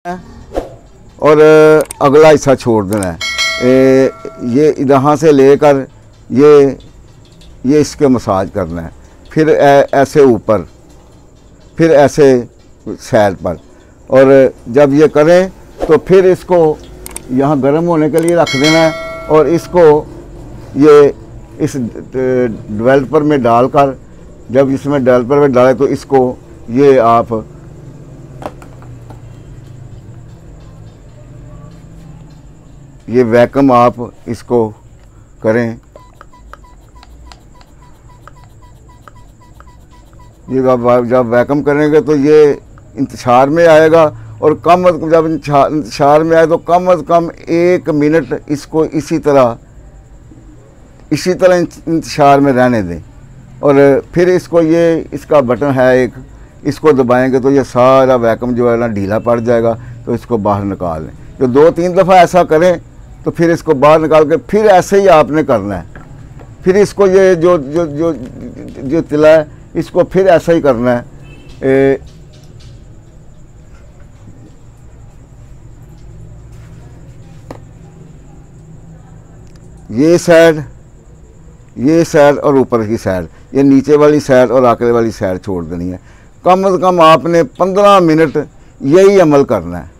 और अगला हिस्सा छोड़ देना है। ये यहाँ से लेकर ये इसके मसाज करना है, फिर ऐसे ऊपर, फिर ऐसे साइड पर। और जब ये करें तो फिर इसको यहाँ गर्म होने के लिए रख देना है और इसको ये इस डेवलपर में डालकर, जब इसमें डेवलपर में डालें तो इसको ये आप ये वैक्यूम आप इसको करें। ये जब वैक्यूम करेंगे तो ये इंतशार में आएगा और जब इंतशार में आए तो कम अज़ कम 1 मिनट इसको इसी तरह इंतशार में रहने दें। और फिर इसको इसका बटन है एक, इसको दबाएंगे तो ये सारा वैक्यूम जो है ना ढीला पड़ जाएगा, तो इसको बाहर निकाल लें। तो 2-3 दफ़ा ऐसा करें तो फिर इसको बाहर निकाल के फिर ऐसे ही आपने करना है। फिर इसको ये जो तिला है इसको फिर ऐसा ही करना है। ये साइड और ऊपर की साइड, ये नीचे वाली साइड और आगे वाली साइड छोड़ देनी है। कम से कम आपने 15 मिनट यही अमल करना है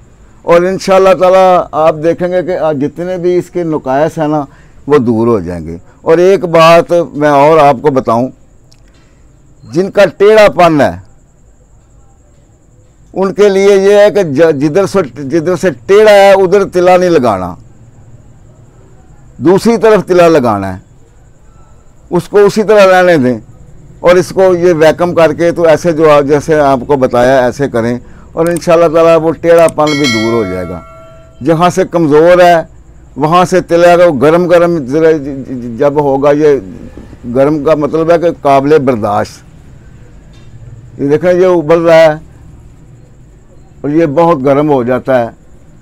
और इंशाअल्लाह ताला आप देखेंगे कि जितने भी इसके नुकायस हैं ना वो दूर हो जाएंगे। और एक बात मैं और आपको बताऊं, जिनका टेढ़ापन है उनके लिए ये है कि जिधर से टेढ़ा है उधर तिला नहीं लगाना, दूसरी तरफ तिला लगाना है, उसको उसी तरह रहने दें। और इसको ये वैक्यूम करके तो ऐसे जो जैसे आपको बताया ऐसे करें और इंशाअल्लाह ताला वो टेढ़ापन भी दूर हो जाएगा। जहाँ से कमज़ोर है वहाँ से तिला का गरम जब होगा, ये गरम का मतलब है कि काबिल बर्दाश्त। ये देखें ये उबल रहा है और ये बहुत गर्म हो जाता है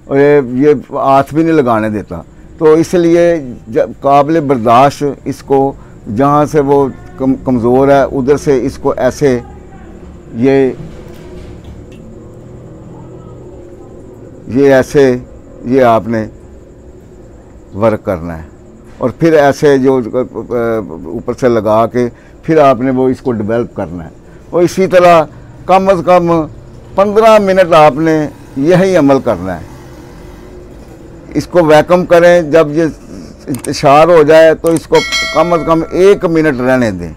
और ये हाथ भी नहीं लगाने देता। तो इसलिए जब काबिल बर्दाश्त इसको, जहाँ से वो कमज़ोर है उधर से इसको ऐसे ये आपने वर्क करना है। और फिर ऐसे जो ऊपर से लगा के फिर आपने वो इसको डेवलप करना है। और इसी तरह कम अज़ कम 15 मिनट आपने यही अमल करना है। इसको वैक्यूम करें, जब ये इंतशार हो जाए तो इसको कम अज़ कम 1 मिनट रहने दें।